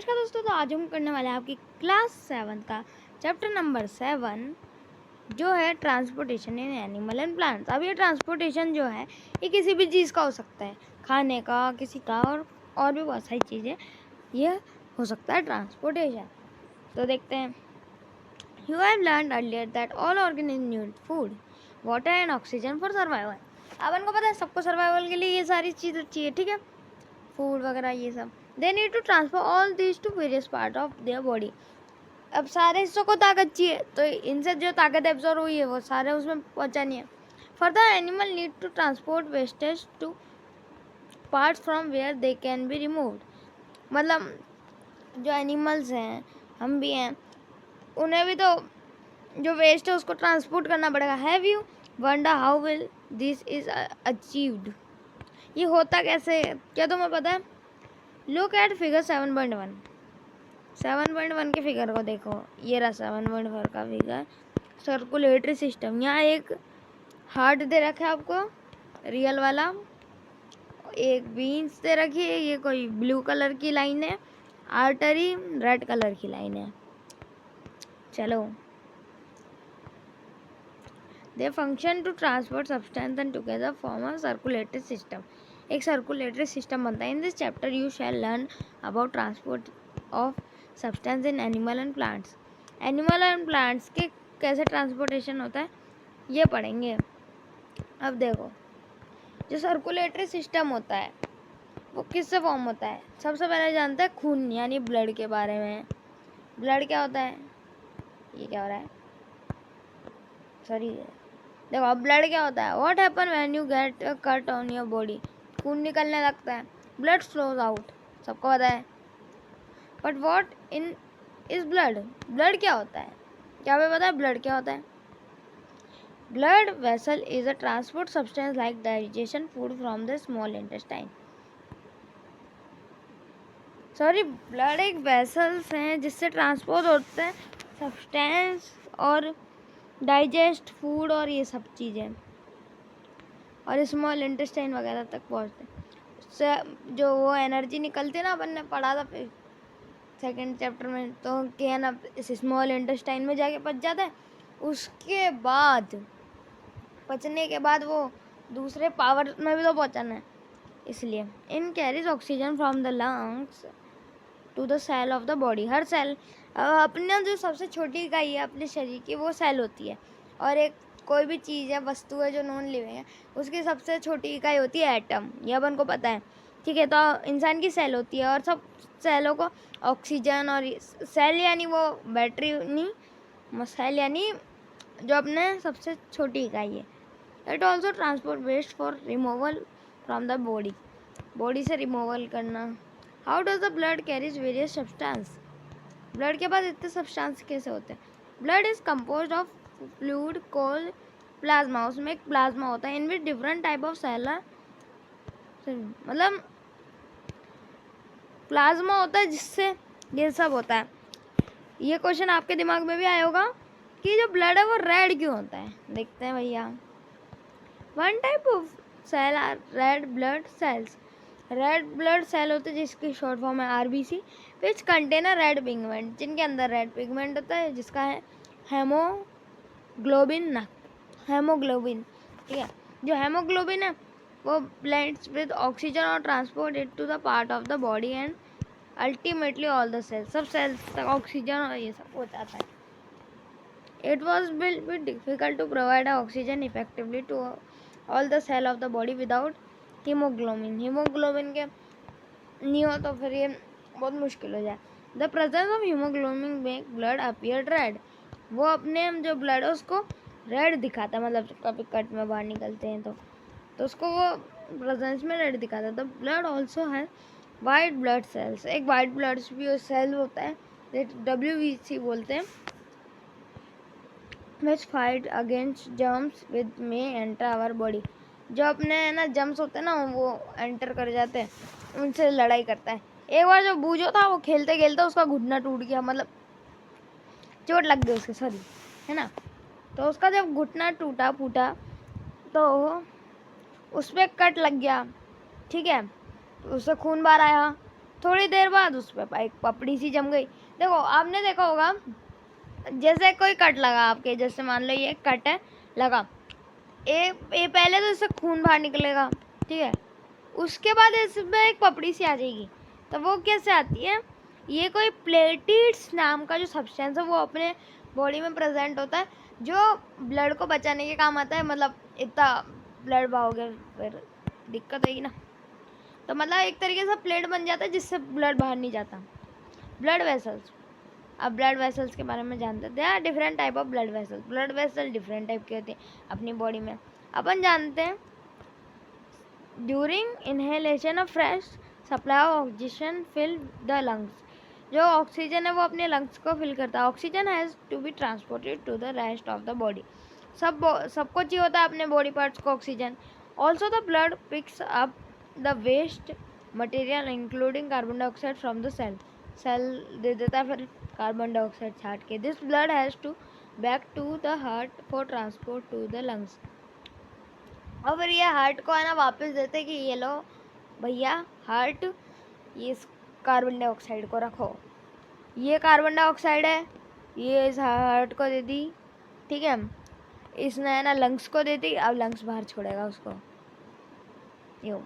नमस्कार दोस्तों, तो आज हम करने वाले हैं आपकी क्लास 7 का चैप्टर नंबर 7 जो है transportation in animal and plants. अब ये ट्रांसपोर्टेशन जो है ये किसी भी चीज़ का हो सकता है, खाने का, किसी का और भी बहुत सारी चीज़ें ये हो सकता है ट्रांसपोर्टेशन। तो देखते हैं। You have learn earlier that all organism need food, water and oxygen for survival. अपन को पता है सबको सर्वाइवल के लिए ये सारी चीज़ें चाहिए, ठीक है, फूड वगैरह ये सब। They need to transfer all this to various part of their body. अब सारे हिस्सों को ताकत चाहिए, तो इनसे जो ताकत एब्जॉर्व हुई है वो सारे उसमें पहुंचानी है। Further animal need to transport wastage to parts from where they can be removed. मतलब जो एनिमल्स हैं, हम भी हैं, उन्हें भी तो जो वेस्ट है उसको ट्रांसपोर्ट करना पड़ेगा। Have you wonder how will this is achieved? ये होता कैसे, क्या तुम्हें पता है? Look at figure 7.1। 7.1 के फिगर को देखो, ये रहा 7.4 का फिगर। सर्कुलेटरी सिस्टम, यहाँ एक हार्ट दे रखा है आपको, रियल वाला, एक बीन्स दे रखी है, ये कोई ब्लू कलर की लाइन है, आर्टरी रेड कलर की लाइन है। चलो, they function to transport substance and together form a circulatory system. एक सर्कुलेटरी सिस्टम बनता है। In this chapter you shall learn about transport of substance in animal and plants. Animal and plants के कैसे transportation होता है ये पढ़ेंगे। अब देखो, जो सर्कुलेटरी सिस्टम होता है वो किससे फॉर्म होता है? सबसे पहले जानते हैं खून यानी ब्लड के बारे में। ब्लड क्या होता है? ये क्या हो रहा है, सॉरी, देखो ब्लड क्या होता है? What happen when you get a cut on your body? खून निकलने लगता है, ब्लड फ्लोज आउट, सबको पता है। But what in is blood? Blood क्या होता है? क्या हमें पता है ब्लड क्या होता है? Blood vessel is a transport substance like digestion food from the small intestine. Sorry, blood एक वेसल्स हैं जिससे ट्रांसपोर्ट होते हैं सब्सटेंस और डाइजेस्ट फूड और ये सब चीज़ें, और स्मॉल इंटेस्टाइन वगैरह तक पहुँचते हैं। उससे जो वो एनर्जी निकलती है ना, अपन ने पढ़ा था फिर सेकेंड चैप्टर में, तो क्या ना इस स्मॉल इंटेस्टाइन में जाके पच जाता है। उसके बाद पचने के बाद वो दूसरे पावर में भी तो पहुँचाना है, इसलिए in carries oxygen from the lungs to the cell of the body. हर सेल, अपने जो सबसे छोटी इकाई है अपने शरीर की वो सेल होती है, और एक कोई भी चीज़ है, वस्तु है जो नॉन लिविंग है, उसकी सबसे छोटी इकाई होती है एटम। ये अपन को पता है, ठीक है। तो इंसान की सेल होती है, और सब सेलों को ऑक्सीजन, और सेल यानी वो बैटरी नहीं, सेल यानी जो अपने सबसे छोटी इकाई है। It also transport waste for removal from the body, body से रिमूवल करना। How does the blood carries various substance? Blood के पास इतने सब्सटेंस कैसे होते हैं? Blood is compose of fluid called plasma. उसमें एक प्लाज्मा होता है in which different type of cellar, मतलब प्लाज्मा होता है जिससे ये सब होता है। ये क्वेश्चन आपके दिमाग में भी आया होगा कि जो ब्लड है वो रेड क्यों होता है। देखते हैं भैया। One type of cell are red blood cells. Red blood cell होते हैं जिसकी शॉर्ट फॉर्म है RBC, which contain a red pigment, जिनके अंदर रेड पिगमेंट होता है, जिसका है हेमोग्लोबिन ना, हेमोग्लोबिन, ठीक है। जो हेमोग्लोबिन है वो ब्लेंड्स विद ऑक्सीजन और transport it to the part of the body and ultimately all the cells, सब सेल्स तक ऑक्सीजन और ये सब हो जाता है। It was built with difficult to provide oxygen effectively to all the cell of the body without haemoglobin. Haemoglobin के नहीं हो तो फिर ये बहुत मुश्किल हो जाए। The presence of haemoglobin make blood appear red. वो अपने जो ब्लड है उसको रेड दिखाता है, मतलब कभी कट में बाहर निकलते हैं तो उसको वो प्रेजेंस में रेड दिखाता है। द ब्लड ऑल्सो है वाइट ब्लड सेल्स। एक वाइट ब्लड भी सेल होता है, WBC बोलते हैं, which fight against germs with may enter our body. जो अपने ना जर्म्स होते हैं ना वो एंटर कर जाते हैं, उनसे लड़ाई करता है। एक बार जो बूझो था वो खेलते खेलते उसका घुटना टूट गया, मतलब चोट लग गई उसके, सॉरी, है ना। तो उसका जब घुटना टूटा फूटा तो उस पर कट लग गया, ठीक है, तो उससे खून बाहर आया। थोड़ी देर बाद उस पर एक पपड़ी सी जम गई। देखो आपने देखा होगा, जैसे कोई कट लगा आपके, जैसे मान लो ये कट है लगा, ये पहले तो इससे खून बाहर निकलेगा, ठीक है, उसके बाद इसमें एक पपड़ी सी आ जाएगी। तो वो कैसे आती है, ये कोई प्लेटिड्स नाम का जो सब्सटेंस है वो अपने बॉडी में प्रेजेंट होता है, जो ब्लड को बचाने के काम आता है। मतलब इतना ब्लड बहाओगे फिर दिक्कत होगी ना, तो मतलब एक तरीके से प्लेट बन जाता है जिससे ब्लड बाहर नहीं जाता। ब्लड वेसल्स, अब ब्लड वेसल्स के बारे में जानते हैं। There are different type of blood vessels. Blood vessel different type के होते हैं अपनी बॉडी में। अपन जानते हैं during inhalation of fresh supply of oxygen fill the lungs. जो ऑक्सीजन है वो अपने लंग्स को फिल करता है। Oxygen has to be transported to the rest of the body. सबको चाहिए होता है अपने बॉडी पार्ट्स को oxygen. Also the blood picks up the waste material including carbon dioxide from the cell. Cell दे देता है फिर कार्बन डाइऑक्साइड छाट के। This blood has to back to the heart for transport to the lungs. और फिर ये heart को है ना वापस देते कि ये लो भैया हार्ट, ये इस कार्बन डाइऑक्साइड को रखो। ये कार्बन डाइऑक्साइड है, ये इस हार्ट को दे दी, ठीक है, इसने है ना लंग्स को दे दी। अब लंग्स बाहर छोड़ेगा उसको, यूँ।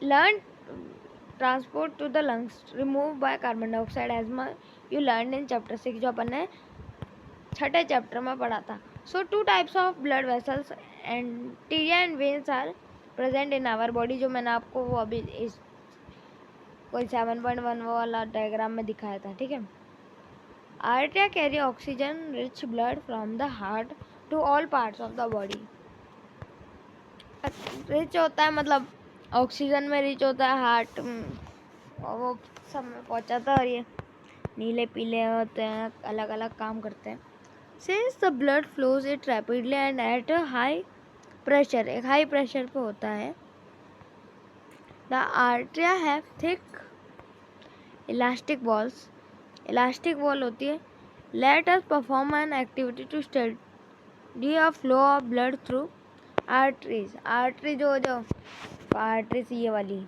Learn transport to the lungs remove by carbon dioxide as you learn in chapter 6, जो अपन ने छठे चैप्टर में पढ़ा था। So 2 types of blood vessels arteries and veins are present in our body, जो मैंने आपको वो अभी इस कोई 7.1 वाला डायग्राम में दिखाया था, ठीक है। Arteries carry oxygen rich blood from the heart to all parts of the body. Rich होता है मतलब ऑक्सीजन में रिच होता है हार्ट, और वो सब में पहुँचाता है। और ये नीले पीले होते हैं, अलग अलग काम करते हैं। Since the blood flows it rapidly and at a high pressure, एक हाई प्रेशर पे होता है। The arteria have thick elastic walls, elastic wall होती है। Let us perform an activity to study a flow of blood through arteries. Artery जो arteries ये वाली,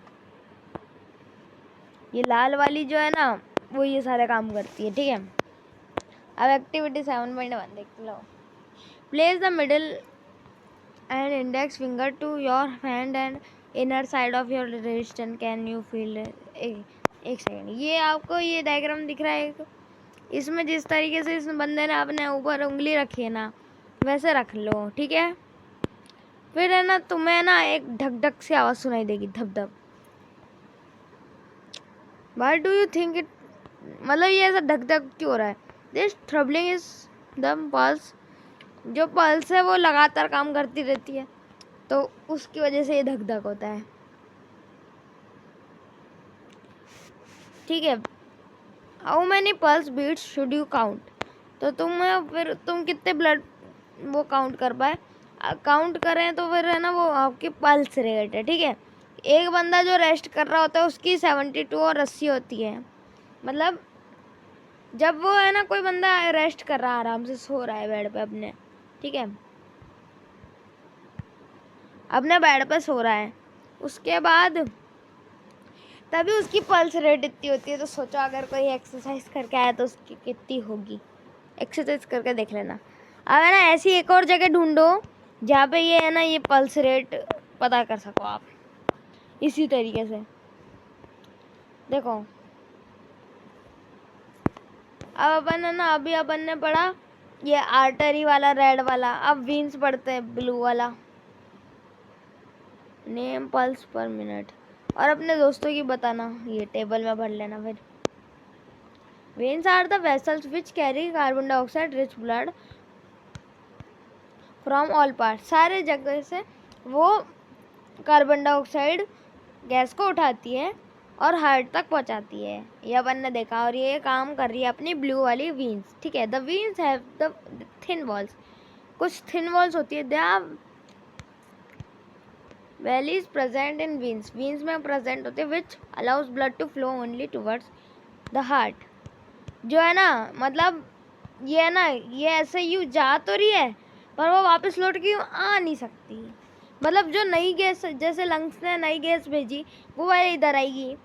ये लाल वाली जो है ना, वो ये सारे काम करती है, ठीक है। अब एक्टिविटी 7.1 देख लो। Place the middle and index finger to your hand and inner side of your wrist and can you feel. एक सेकेंड, ये आपको ये डायग्राम दिख रहा है, इसमें जिस तरीके से इस बंदे ने अपने ऊपर उंगली रखी है ना, वैसे रख लो, ठीक है। फिर है ना तुम्हें ना एक धक धक सी आवाज़ सुनाई देगी, धप धप। Why do you think it, मतलब ये ऐसा धक धक क्यों हो रहा है? This throbbing is the pulse. जो पल्स है वो लगातार काम करती रहती है, तो उसकी वजह से ये धक धक होता है, ठीक है। How many pulse beats should you count, तो तुम कितने ब्लड वो काउंट कर पाए। काउंट करें तो फिर है ना वो आपकी पल्स रेट है, ठीक है। एक बंदा जो रेस्ट कर रहा होता है उसकी 72 और 80 होती है। मतलब जब वो है ना कोई बंदा रेस्ट कर रहा है, आराम से सो रहा है बेड पे अपने, ठीक है, अपने बेड पे सो रहा है, उसके बाद तभी उसकी पल्स रेट इतनी होती है। तो सोचो अगर कोई एक्सरसाइज करके आया तो उसकी कितनी होगी, एक्सरसाइज करके देख लेना। अब है ना ऐसी एक और जगह ढूंढो जहाँ पे ये है ना ये पल्स रेट पता कर सको आप इसी तरीके से। देखो अब अपन है ना, अभी अपन ने पढ़ा ये आर्टरी वाला रेड वाला, अब वीन्स पढ़ते हैं ब्लू वाला। नेम पल्स पर मिनट, और अपने दोस्तों की बताना, ये टेबल में भर लेना फिर। Veins are the vessels which carry carbon dioxide rich blood from all part. सारे जगह से वो कार्बन डाइऑक्साइड गैस को उठाती है और हार्ट तक पहुंचाती है, ये अपन ने देखा। और ये काम कर रही है अपनी ब्लू वाली वीन्स, ठीक है। The veins have the thin walls, कुछ थिन वॉल्स होती है। They are valves present in veins, veins में प्रेजेंट होते हैं, which allows blood to flow only towards the heart. जो है ना मतलब ये है ना, ये ऐसे यूँ जा तो रही है पर वो वापस लौट के यूँ आ नहीं सकती। मतलब जो नई गैस, जैसे लंग्स ने नई गैस भेजी वो वाली इधर आएगी,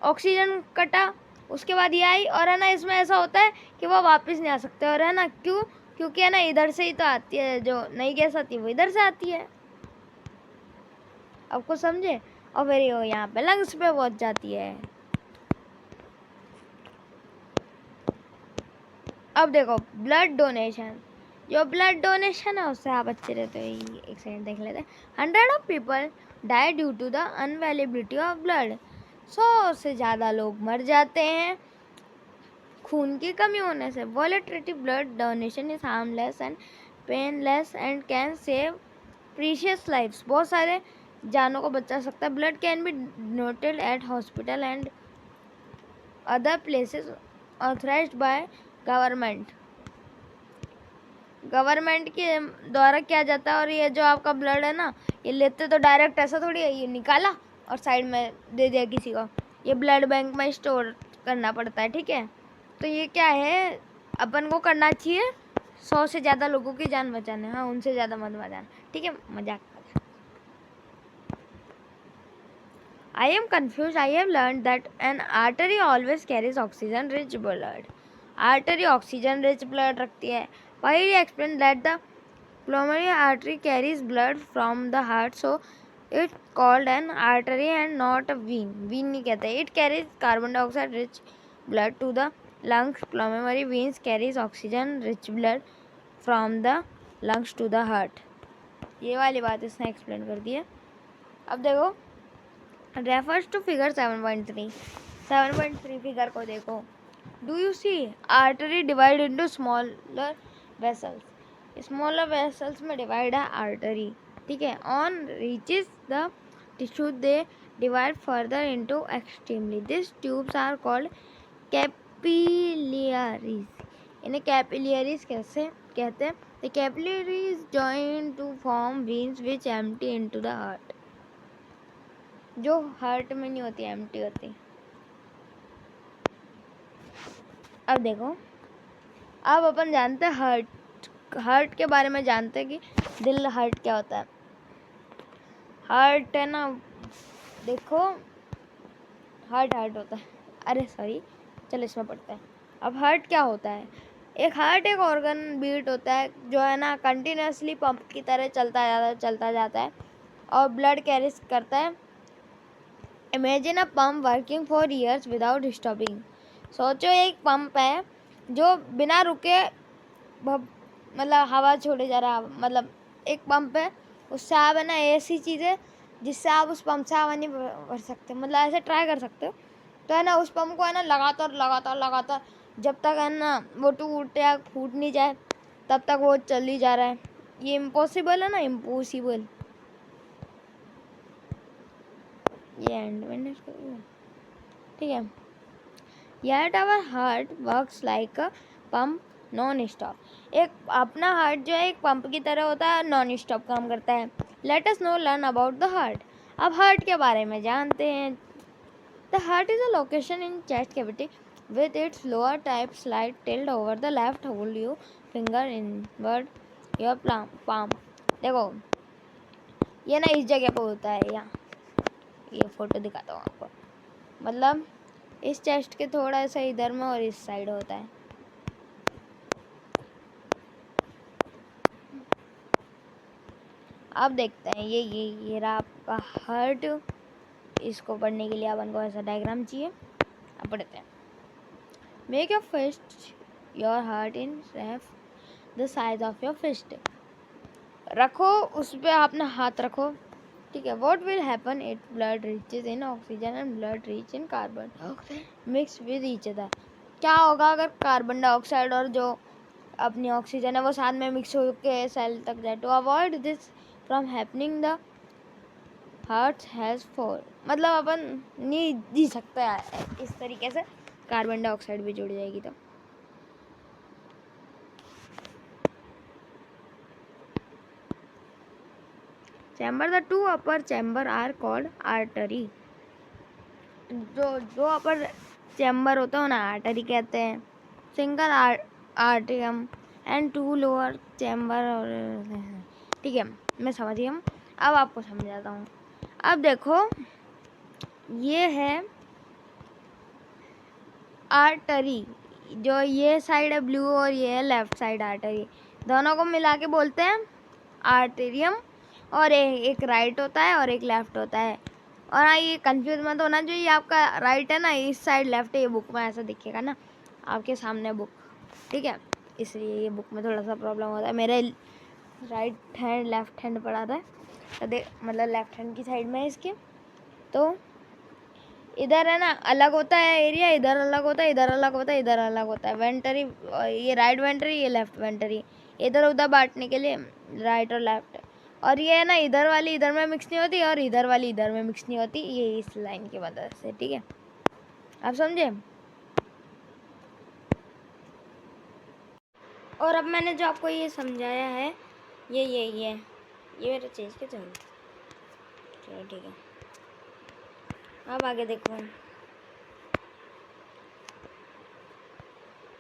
ऑक्सीजन कटा उसके बाद ये आई, और है ना इसमें ऐसा होता है कि वो वापस नहीं आ सकते, और है ना क्यों, क्योंकि है ना इधर से ही तो आती है, जो नई गैस आती है वो इधर से आती है। आपको समझे? और फिर ये यहाँ पे लंग्स पे पहुंच जाती है। अब देखो ब्लड डोनेशन, जो ब्लड डोनेशन है उससे आप अच्छे रहते हो। एक सेकंड देख लेते हैं। 100 of people die due to the unavailability of blood. 100 से ज़्यादा लोग मर जाते हैं खून की कमी होने से। Voluntary blood donation is harmless and painless and can save precious lifes. बहुत सारे जानों को बचा सकता है। Blood can be donated at hospital and other places authorised by government. Government के द्वारा किया जाता है। और ये जो आपका ब्लड है ना, ये लेते तो डायरेक्ट ऐसा थोड़ी है, ये निकाला और साइड में दे दिया किसी को। ये ब्लड बैंक में स्टोर करना पड़ता है, ठीक है। तो ये क्या है, अपन को करना चाहिए 100 से ज़्यादा लोगों की जान बचाने। हाँ, उनसे ज़्यादा मत बचाना, ठीक है, मजाक। I am confused. I have learned that an artery always carries oxygen rich blood. Artery oxygen rich blood रखती है. Why he explained that the pulmonary artery carries blood from the heart, so it's called an artery and not a vein. Vein नहीं कहते. It carries carbon dioxide rich blood to the lungs. Pulmonary veins carries oxygen rich blood from the lungs to the heart. ये वाली बात इसने explain कर दी है। अब देखो, refers to figure 7.3. 7.3 फिगर को देखो। Do you see artery divide into smaller vessels? Smaller vessels में divide है artery, ठीक है। On reaches the tissue they divide further into extremely. These tubes are called capillaries. इन्हें capillaries कैसे कहते हैं? The capillaries join to form veins which empty into the heart. जो heart में नहीं होती, एम्प्टी होती। अब देखो, अब अपन जानते हैं हार्ट के बारे में जानते हैं कि दिल, हार्ट क्या होता है। हार्ट है ना, देखो हार्ट होता है, अरे सॉरी, चलो इसमें पढ़ते हैं। अब हार्ट क्या होता है? एक हार्ट एक ऑर्गन बीट होता है जो है ना कंटिन्यूसली पंप की तरह चलता जाता है और ब्लड कैरी करता है। Imagine a pump working for years without stopping. सोचो एक पंप है जो बिना रुके मतलब हवा छोड़े जा रहा है। मतलब एक पंप है, उससे आप है ना ऐसी चीज़ें जिससे आप उस पंप से हवा नहीं भर सकते, मतलब ऐसे ट्राई कर सकते हो। तो है ना उस पंप को है ना लगातार जब तक है ना वो टूट या फूट नहीं जाए तब तक वो चल ही जा रहा है। ये इम्पॉसिबल है ना, इम्पॉसिबल। ये एंड में ठीक है। Yet our heart works like a pump non stop. एक अपना हार्ट जो है एक पंप की तरह होता है, नॉन स्टॉप काम करता है। Let us know learn about the heart. अब हार्ट के बारे में जानते हैं। The heart is a location in chest cavity with its lower type slide tilde over the left. Hold you finger inward your palm. देखो ये ना इस जगह पर होता है, यहाँ ये फोटो दिखाता हूँ आपको। मतलब इस चेस्ट के थोड़ा सा इधर में और इस साइड होता है। अब देखते हैं ये रहा आपका हार्ट। इसको पढ़ने के लिए अपन को ऐसा डायग्राम चाहिए। अब पढ़ते हैं। Make your fist your heart in the size of your fist. रखो उस पर अपना हाथ रखो, ठीक है। What will happen it blood riches in oxygen and blood rich in carbon mix with each other. क्या होगा अगर कार्बन डाइऑक्साइड और जो अपनी ऑक्सीजन है वो साथ में मिक्स होकर सेल तक जाए। To avoid this from happening the heart has four. मतलब अपन नहीं जी सकता है इस तरीके से, कार्बन डाइऑक्साइड भी जुड़ जाएगी। तो chamber, the two upper chamber are called artery. जो अपर चैम्बर होता है ना आर्टरी कहते हैं। सिंगल आर्टियम एंड टू लोअर चैम्बर। और ठीक है, मैं समझ गया। अब आपको समझाता हूँ। अब देखो, ये है आर्टरी, जो ये साइड है ब्लू और ये है लेफ्ट साइड आर्टरी, दोनों को मिला के बोलते हैं आर्टेरियम। और एक राइट होता है और एक लेफ्ट होता है। और हाँ, ये कंफ्यूज मत होना, जो ये आपका राइट है ना, इस साइड लेफ्ट है, ये बुक में ऐसा दिखेगा ना आपके सामने बुक, ठीक है, इसलिए ये बुक में थोड़ा सा प्रॉब्लम होता है। मेरे राइट हैंड लेफ्ट हैंड पड़ा था, तो मतलब लेफ्ट हैंड की साइड में है इसके, तो इधर है ना अलग होता है एरिया, इधर अलग होता है, इधर अलग होता है, इधर अलग होता है। वेंटरी, ये राइट वेंटरी, ये लेफ्ट वेंटरी, इधर उधर बांटने के लिए राइट और लेफ्ट। और ये है ना, इधर वाली इधर में मिक्स नहीं होती और इधर वाली इधर में मिक्स नहीं होती, ये इस लाइन की मदद से, ठीक है, आप समझे। और अब मैंने जो आपको ये समझाया है, ये मेरा चीज़ के चलो, चलो ठीक है। अब आगे देखो,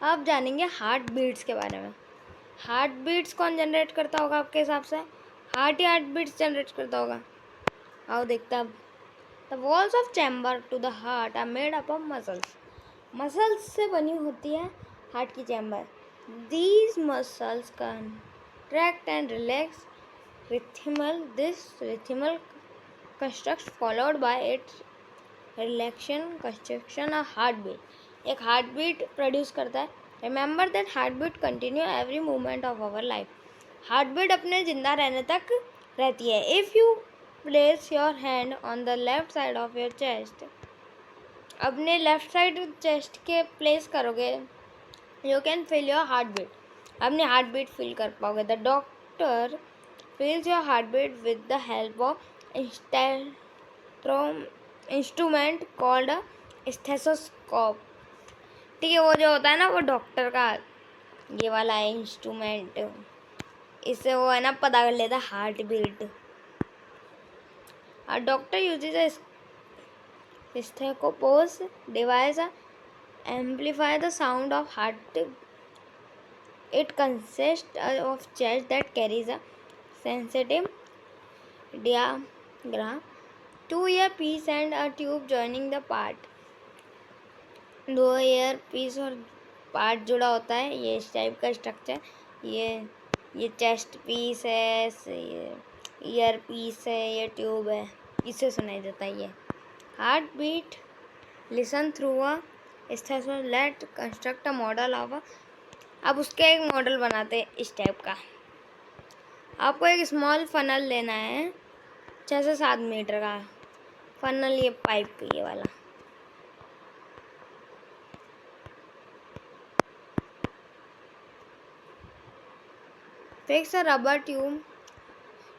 अब जानेंगे हार्ट बीट्स के बारे में। हार्ट बीट्स कौन जनरेट करता होगा आपके हिसाब से? हार्ट ही हार्ट बीट्स जनरेट करता होगा। आओ देखते हैं अब। The walls of chamber to the heart are made up of muscles. Muscles से बनी होती है हार्ट की chamber. These muscles contract and relax rhythmal. This rhythmal construction followed by its relaxation construction a heart beat, एक heart beat produce करता है। Remember that heart beat continue every moment of our life. Heart beat अपने जिंदा रहने तक रहती है। If you place your hand on the left side of your chest, अपने लेफ्ट साइड चेस्ट के प्लेस करोगे, you can feel your heart beat, अपनी हार्ट बीट फील कर पाओगे। The doctor feels your heartbeat with the help of instrument called stethoscope. ठीक है, वो जो होता है ना, वो डॉक्टर का ये वाला है इंस्ट्रूमेंट, इससे वो है ना पता कर लेता heart beat. A doctor uses a stethoscope device to amplify the sound of heart. It consists of chest that carries a sensitive diaphragm, two earpiece and a tube joining the part. दो year piece और part जुड़ा होता है, ये इस type का structure. ये chest piece है, ये ईयर पीस है, ये ट्यूब है, इससे सुनाई देता है ये heart beat. Listen through a let construct a model of. अब उसके एक मॉडल बनाते हैं इस टाइप का। आपको एक स्मॉल फनल लेना है, 6 से 7 मीटर का फनल, ये पाइप ये वाला। Fix a rubber tube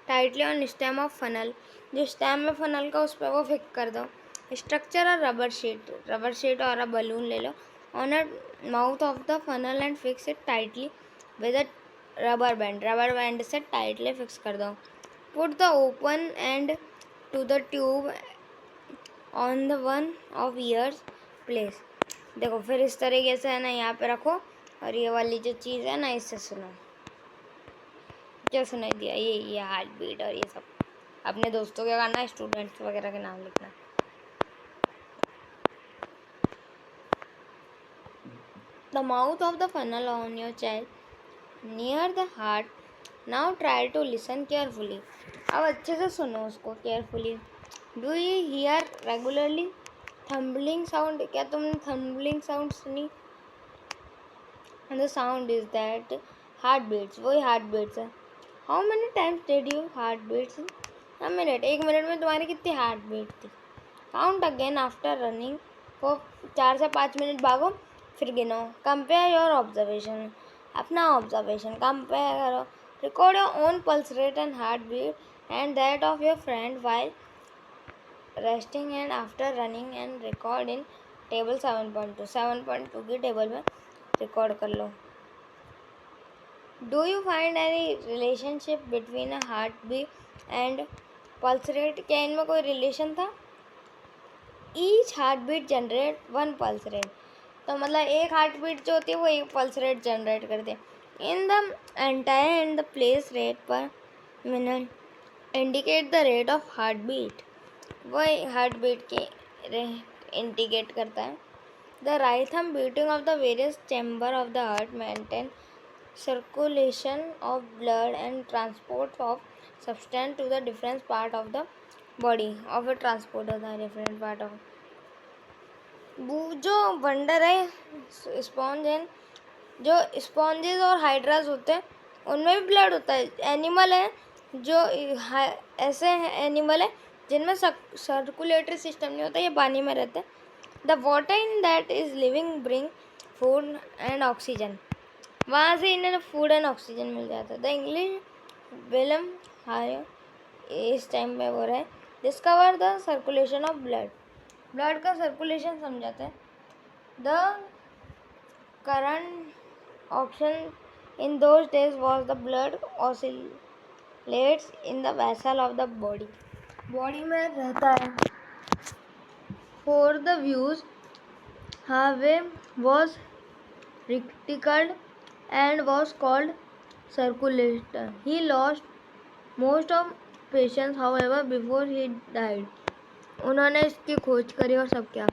tightly on stem of funnel, जो स्टेम में फनल का उस पर वो फिक्स कर दो। स्ट्रक्चर और रबर शीट और अ बलून ले लो on a mouth of the funnel and fix it tightly with a rubber band से टाइटली फिक्स कर दो। Put the open end to the tube on the one of ears place. देखो फिर इस तरीके से है ना, यहाँ पे रखो और ये वाली जो चीज़ है ना, इससे सुनो। क्या सुनाई दिया? ये हार्ट बीट और ये सब। अपने दोस्तों के करना, स्टूडेंट्स वगैरह के नाम लिखना। The mouth of the funnel on your chest near the heart. Now try to listen carefully. अब अच्छे से सुनो उसको carefully. Do you hear regularly thumping sound? क्या तुमने थम्बलिंग साउंड सुनी? The sound is that heart beats, वही heart beats है। How many times did you heart beats? A minute, 1 minute में तुम्हारी कितनी हार्ट बीट थी? Count again after running for 4 से 5 मिनट भागो, फिर गिनो। कंपेयर योर ऑब्जर्वेशन, अपना ऑब्जर्वेशन कंपेयर करो। Record your own pulse rate and heart beat and that of your friend while resting and after running and record in table 7.2 की table में record कर लो। Do you find any relationship between a heart beat and pulse rate? क्या इनमें कोई relation था? Each heart beat generate 1 pulse rate, तो मतलब एक हार्ट बीट जो होती है वो 1 पल्स रेट जनरेट करते हैं। In the entire and the place rate per minute indicate the rate of heart beat, वो हार्ट बीट के इंडिकेट करता है। The rhythm beating of the various chamber of the heart maintain circulation of blood and transport of substance to the different part of the body of a transport होता है different part of जो wonder है sponge है, जो sponges और hydras होते हैं उनमें भी ब्लड होता है। एनिमल है जो ऐसे एनिमल है जिनमें सर्कुलेटरी सिस्टम नहीं होता, ये पानी में रहते हैं। The water in that is living bring food and oxygen, वहाँ से इन्हें फूड एंड ऑक्सीजन मिल जाता है। द इंग्लिश विलियम हायर इस टाइम में वो रहे discover the circulation of blood, blood का सर्कुलेशन समझाते हैं। The current option in those days was the blood oscillates in the vessel of the body, body में रहता है। for the views halfway was reticled and was called circulator. He lost most of patients however before he died. उन्होंने इसकी खोज करी और सब क्या,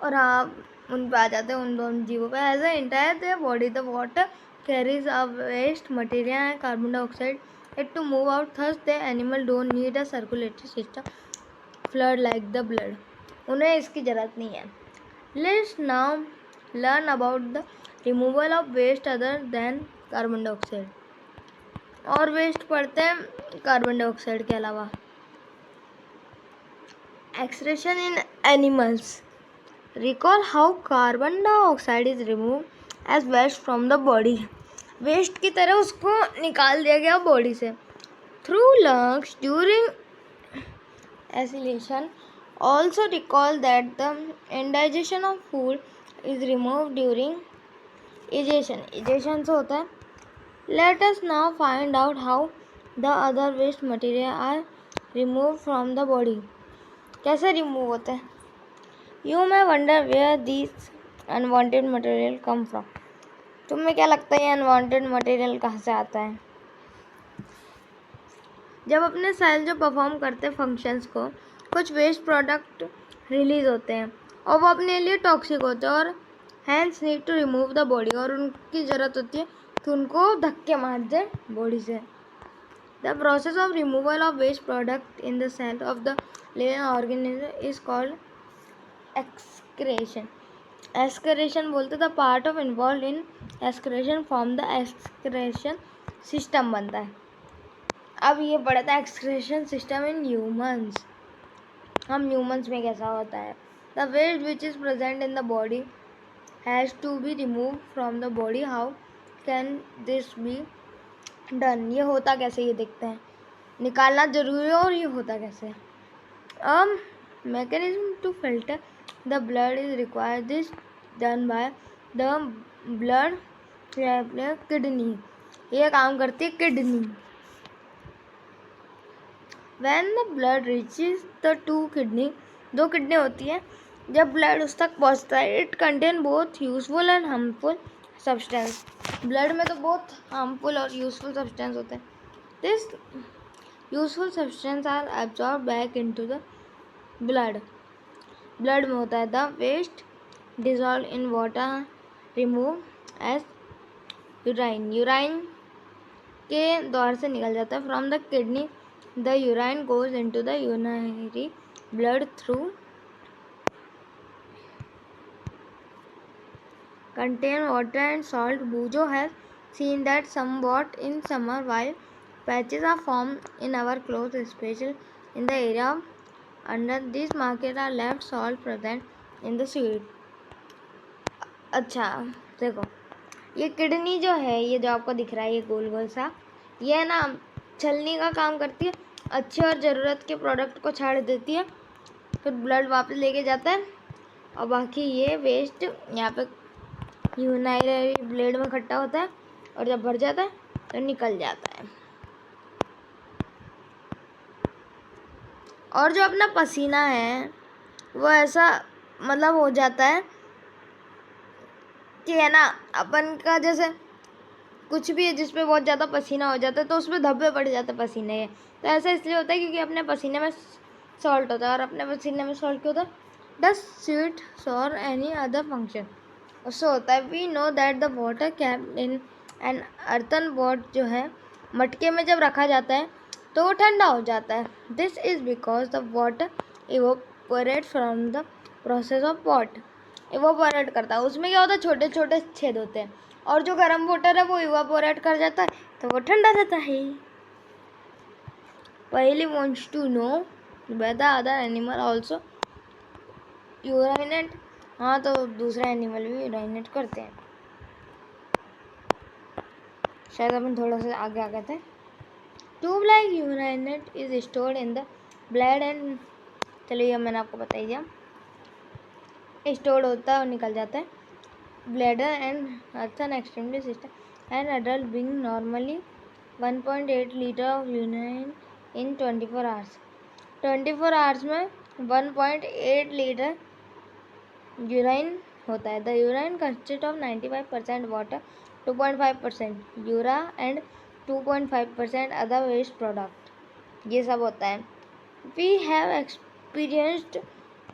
और हाँ उन पे आ जाते हैं उन दोनों जीवों पे। As a entire the body the water carries a waste material and carbon dioxide it to move out, thus the animal don't need a circulatory system fluid like the blood, उन्हें इसकी ज़रूरत नहीं है। Let's now learn about the removal of waste other than carbon dioxide, और waste पढ़ते हैं carbon dioxide के अलावा। Excretion in animals, recall how carbon dioxide is removed as waste from the body, waste की तरह उसको निकाल दिया गया बॉडी से। through lungs during assimilation, also recall that the indigestion of food is removed during egestion, egestion से होता है। let us now find out how the other waste material are removed from the body, कैसे remove होते हैं। You may wonder where these unwanted material come from, तुम्हें क्या लगता है ये अनवांटेड मटेरियल कहाँ से आता है। जब अपने सेल जो परफॉर्म करते हैं फंक्शंस को, कुछ वेस्ट प्रोडक्ट रिलीज होते हैं और वो अपने लिए टॉक्सिक होते हैं और hence need to remove the body, और उनकी ज़रूरत होती है कि उनको धक्के मार दे बॉडी से। The process of removal of waste product in the cell of the living organism is called excretion. Excretion बोलते the part of involve in excretion form the excretion system बनता है। अब ये पढ़ा था excretion system in humans, humans ह्यूमंस में कैसा होता है। The waste which is present in the body has to be remove from the body, how can this be done, ये होता कैसे ये देखते हैं। निकालना जरूरी है और ये होता कैसे। mechanism to filter the blood is required, this done by the blood kidney, ये काम करती है kidney. when the blood reaches the two kidney, दो किडनी होती है, जब ब्लड उस तक पहुंचता है it contain both useful and harmful substance, blood में तो बहुत हार्मफुल और यूजफुल सब्सटेंस होते हैं। This useful substance are absorb back into the blood, blood में होता है। The waste dissolve in water remove as urine, urine के द्वार से निकल जाता है। From the kidney the urine goes into the urinary blood through contain water and salt. Bujo has seen that somewhat in summer while patches are formed in our clothes, especially in the area under these markets are left salt present in the seed. अच्छा देखो, ये kidney जो है, ये जो आपको दिख रहा है ये गोल गोल सा, ये ना छलनी का काम करती है, अच्छे और ज़रूरत के प्रोडक्ट को छाड़ देती है, फिर ब्लड वापस लेके जाता है और बाकी ये वेस्ट यहाँ पे यूरिनरी ब्लेड में इकट्ठा होता है और जब भर जाता है तो निकल जाता है। और जो अपना पसीना है वो ऐसा मतलब हो जाता है कि है ना, अपन का जैसे कुछ भी है जिस पे बहुत ज़्यादा पसीना हो जाता है तो उसमें धब्बे पड़ जाते हैं पसीने के। तो ऐसा इसलिए होता है क्योंकि अपने पसीने में सॉल्ट होता है, और अपने पसीने में सॉल्ट क्यों होता है? डस स्वीट और एनी अदर फंक्शन उससे होता है। We know that the water kept in an earthen pot जो है मटके में जब रखा जाता है तो वो ठंडा हो जाता है। This is because the water evaporate from the process of pot. Evaporate करता है, उसमें क्या होता है, छोटे छोटे छेद होते हैं, और जो गर्म वाटर है वो इवोपोरेट कर जाता है तो वो ठंडा रहता है। Paheli wants to know whether other animal also urinate. हाँ, तो दूसरे एनिमल भी यूराइनेट करते हैं। शायद अपन थोड़ा सा आगे आ गए थे। Tube like urinate is stored in the blood and, चलिए ये मैंने आपको बता दिया, स्टोर्ड होता है और निकल जाता है। Bladder and urethra extremely system and adult being normally 1.8 litre of urine in 24 hours. 24 hours में 1.8 लीटर यूराइन होता है। The urine consist of 95% water, 2.5% urea and 2.5% other waste product, ये सब होता है। We have experienced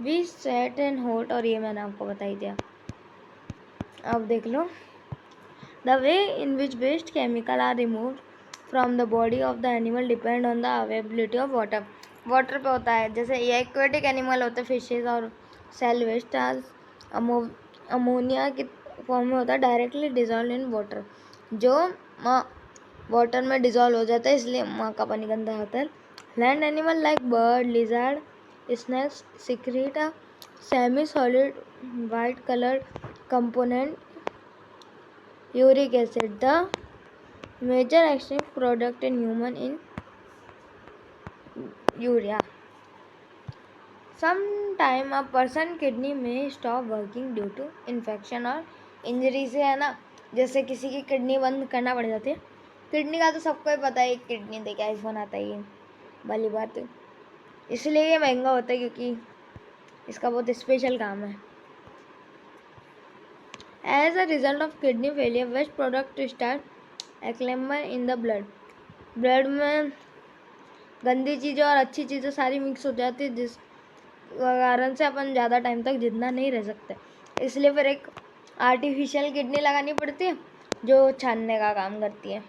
we set and hot, और ये मैंने आपको बता ही दिया। अब देख लो, the way in which waste chemical are remove from the body of the animal depend on the availability of water. Water पे होता है, जैसे ये एक्वेटिक एनिमल होते हैं फिशेज और सेल वेस्ट अमोनिया के फॉर्म में होता है, डायरेक्टली डिजॉल्व इन वाटर, जो वाटर में डिजॉल्व हो जाता है, इसलिए माँ का पानी गंदा होता है। Land animal like bird, lizard, snakes secrete a semi-solid white colored component, uric acid, the major active product in human in urea. Sometime a person kidney may stop working due to infection और injury से, है ना, जैसे किसी की kidney बंद करना पड़ जाती है। किडनी का तो सबको ही पता है, किडनी देके आईफोन आता है, ये वाली बात है। इसलिए ये महंगा होता है क्योंकि इसका बहुत स्पेशल काम है। As a result of kidney failure waste product start acclaimer in the blood. Blood में गंदी चीज़ें और अच्छी चीज़ें सारी मिक्स हो जाती है, जिस कारण से अपन ज़्यादा टाइम तक जिंदा नहीं रह सकते। इसलिए फिर एक आर्टिफिशियल किडनी लगानी पड़ती है जो छानने का काम करती है।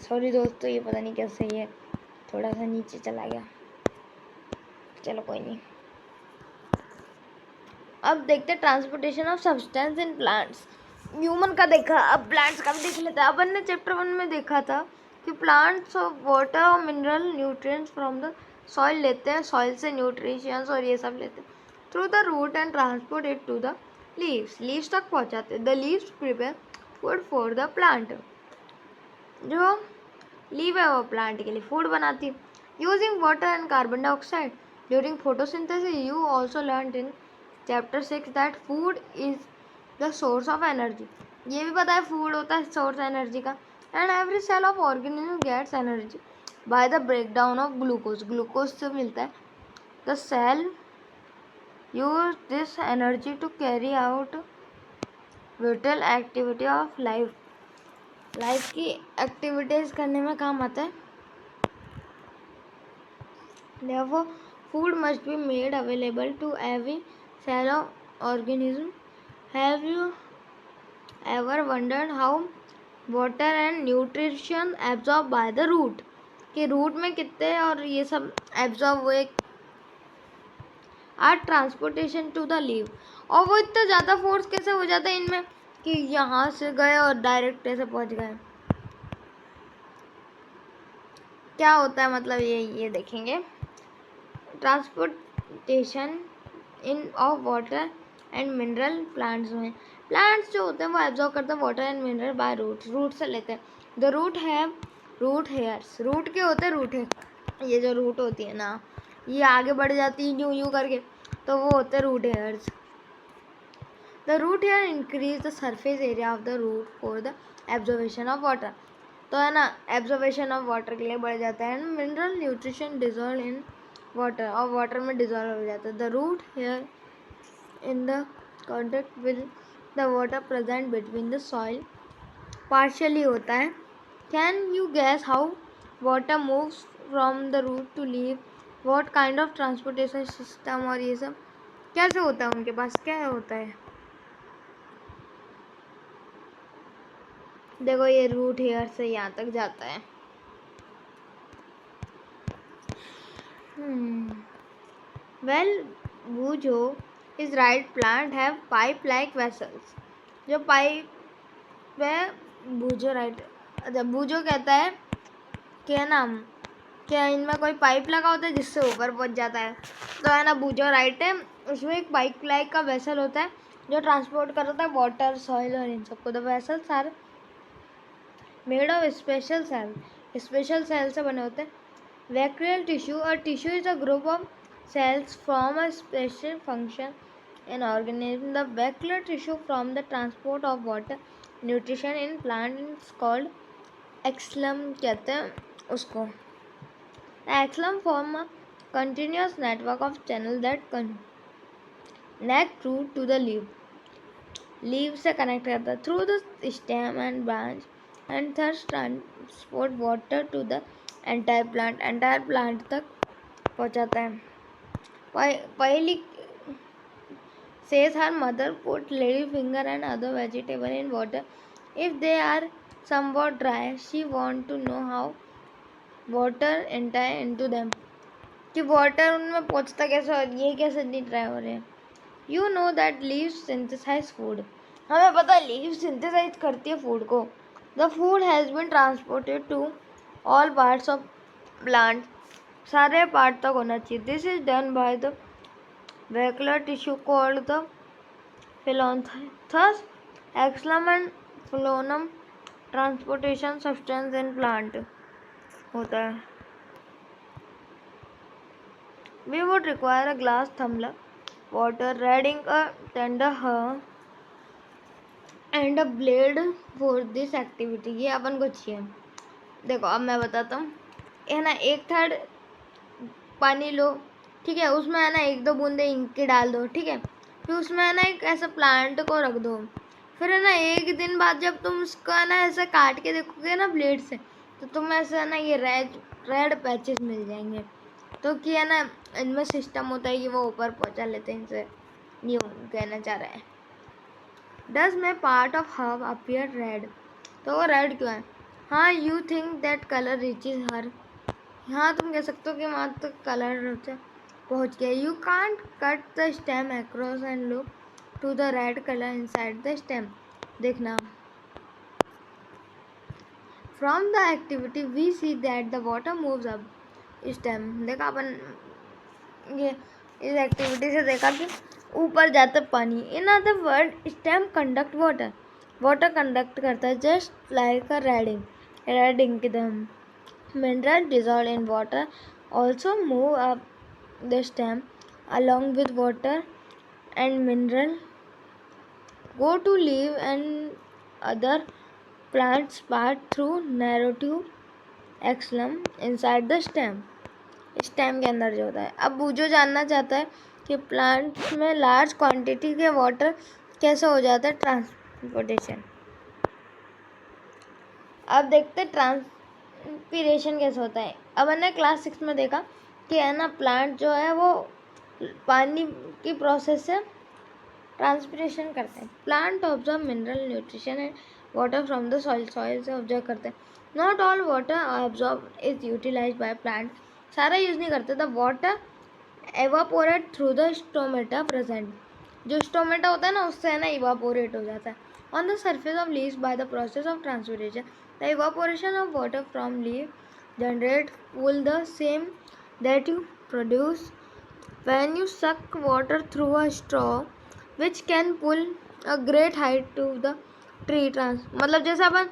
सॉरी दोस्तों, ये पता नहीं कैसे ये थोड़ा सा नीचे चला गया, चलो कोई नहीं। अब देखते हैं transportation of substance in plants. Human का देखा, अब प्लांट्स का भी देख लेते हैं। अपन ने चैप्टर 1 में देखा था कि प्लांट्स वाटर और mineral nutrients from the soil लेते हैं, सॉइल से न्यूट्रिशंस और ये सब लेते हैं through the root and transport it to the leaves, leaves तक पहुँचाते हैं। The leaves prepare food for the plant, जो लीव है वो प्लांट के लिए फूड बनाती है। Using water and carbon dioxide during photosynthesis. You also learn in chapter 6 that food is the source of energy. ये भी पता है फूड होता है सोर्स एनर्जी का। And every cell of organism gets energy by the break down of glucose, glucose से मिलता है। The cell use this energy to carry out vital activity of life, life की एक्टिविटीज़ करने में काम आता है। Therefore, food must be made available to every cell of organism. Have you ever wondered how water and nutrition absorbed by the root? कि root में कितने और ये सब एब्जॉर्ब हुए are transportation to the leave, और वो इतना ज़्यादा फोर्स कैसे हो जाता है इनमें कि यहाँ से गए और डायरेक्ट ऐसे पहुँच गए। क्या होता है मतलब ये देखेंगे। Transportation in of water and mineral plants में, प्लांट्स जो होते हैं वो एब्जॉर्ब करते हैं water and mineral by root, root से लेते हैं। The root have root hairs, root के होते हैं रूट है, ये जो रूट होती है ना ये आगे बढ़ जाती है यूं यूं करके, तो वो होते हैं root hairs. The root hair increase the surface area of the root for the absorption of water, तो है ना एब्जॉर्बेशन ऑफ वाटर के लिए बढ़ जाता है। And mineral nutrition dissolve in water, और वाटर में डिजॉल्व हो जाता है। The root hair in the contact with the water present between the soil partially होता है। Can you guess how water moves from the root to leave, what kind of transportation system, और ये सब कैसे होता है, उनके पास क्या होता है। देखो ये रूट हेयर से यहाँ तक जाता है। Well Boojho is right, plant have pipe like vessels. जो पाइप है बूझो राइट, अच्छा बूझो कहता है कि है ना क्या इनमें कोई पाइप लगा होता है जिससे ऊपर पहुंच जाता है, तो है ना बूझो राइट है। उसमें एक पाइप लाइक का वेसल होता है जो ट्रांसपोर्ट करता है वाटर, सॉइल और इन सबको। The vessels are made of special cell से बने होते हैं। वैक्यूल टिश्यू, और tissue is a group of cells form a special function in organism. The vascular tissue from the transport of water, nutrition in plant is called xylem कहते हैं उसको। The xylem form a continuous network of channel that connect root to the leaf से connect करता है through the stem and branch, and thus transport water to the entire plant तक पहुँचाता है। Paheli says her mother put ladyfinger and other vegetable in water. If they are somewhat dry, she want to know how water enter into them. कि water उनमें पहुँचता कैसे और ये कैसे नहीं dry हो रहे हैं। You know that leaves synthesize food. हमें पता है leaves synthesize करती है food को। The food has been transported to all parts of plant. सारे पार्ट तक होना चाहिए। This is done by the vascular tissue called the phylloanthus, xylem and phloem. Transportation substance in plant होता है। We would require a glass tumbler, water, red ink, a tender hair and a blade for this activity. ये अपन को चाहिए। देखो अब मैं बताता हूँ, है ना 1/3 पानी लो, ठीक है, उसमें है ना 1-2 बूंदे इंक की डाल दो, ठीक है, फिर उसमें है ना एक ऐसा प्लांट को रख दो। फिर है ना 1 दिन बाद जब तुम उसका है ना ऐसा काट के देखोगे ना ब्लेड से, तो तुम्हें ऐसा है ना ये रेड पैचेस मिल जाएंगे। तो कि है ना इनमें सिस्टम होता है कि वो ऊपर पहुंचा लेते हैं इनसे, ये कहना चाह रहा है। डज में part of herb appear red, तो वो रेड क्यों है। हाँ you think that colour reaches हर, हाँ तुम कह सकते हो कि वहाँ तक कलर पहुँच गया। You can't cut the stem across and look to the red colour inside the stem. देखना from the activity we see that the water moves up stem. देखा अपन ये इस एक्टिविटी से देखा कि ऊपर जाता पानी। In other word stem conduct water conduct करता है just like a red ink. Mineral dissolved in water also move up the stem along with water, and mineral go to leaf and other plants part through narrow tube xylem inside the stem के अंदर जो होता है। अब बूझो जानना चाहता है कि प्लांट में लार्ज क्वांटिटी के वाटर कैसे हो जाता है ट्रांसपोर्टेशन। अब देखते ट्रांसपीरेशन कैसे होता है। अब मैंने क्लास 6 में देखा कि है ना प्लांट जो है वो पानी की प्रोसेस से ट्रांसपीरेशन करते हैं। Plant observe mineral nutrition and water from the soil से ऑब्जर्व करते हैं। Not all water absorb is utilize by plant, सारा यूज़ नहीं करते। The water evaporate through the stomata present, जो स्टोमेटा होता है ना उससे है ना इवापोरेट हो जाता है on the surface of leaves by the process of transpiration. The evaporation of water from leaf generate cool the same that you produce when you suck water through a straw which can pull a great height to the tree trunk। मतलब जैसे अपन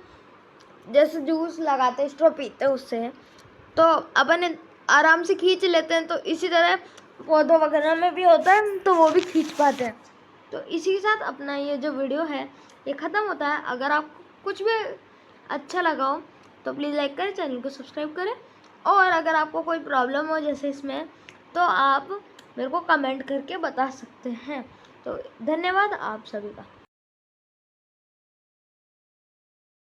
जैसे juice लगाते हैं straw पीते हैं उससे, तो अपन आराम से खींच लेते हैं, तो इसी तरह पौधों वगैरह में भी होता है, तो वो भी खींच पाते हैं। तो इसी के साथ अपना ये जो वीडियो है ये ख़त्म होता है। अगर आपको कुछ भी अच्छा लगा हो तो प्लीज़ लाइक करें, चैनल को सब्सक्राइब करें, और अगर आपको कोई प्रॉब्लम हो जैसे इसमें तो आप मेरे को कमेंट करके बता सकते हैं। तो धन्यवाद आप सभी का।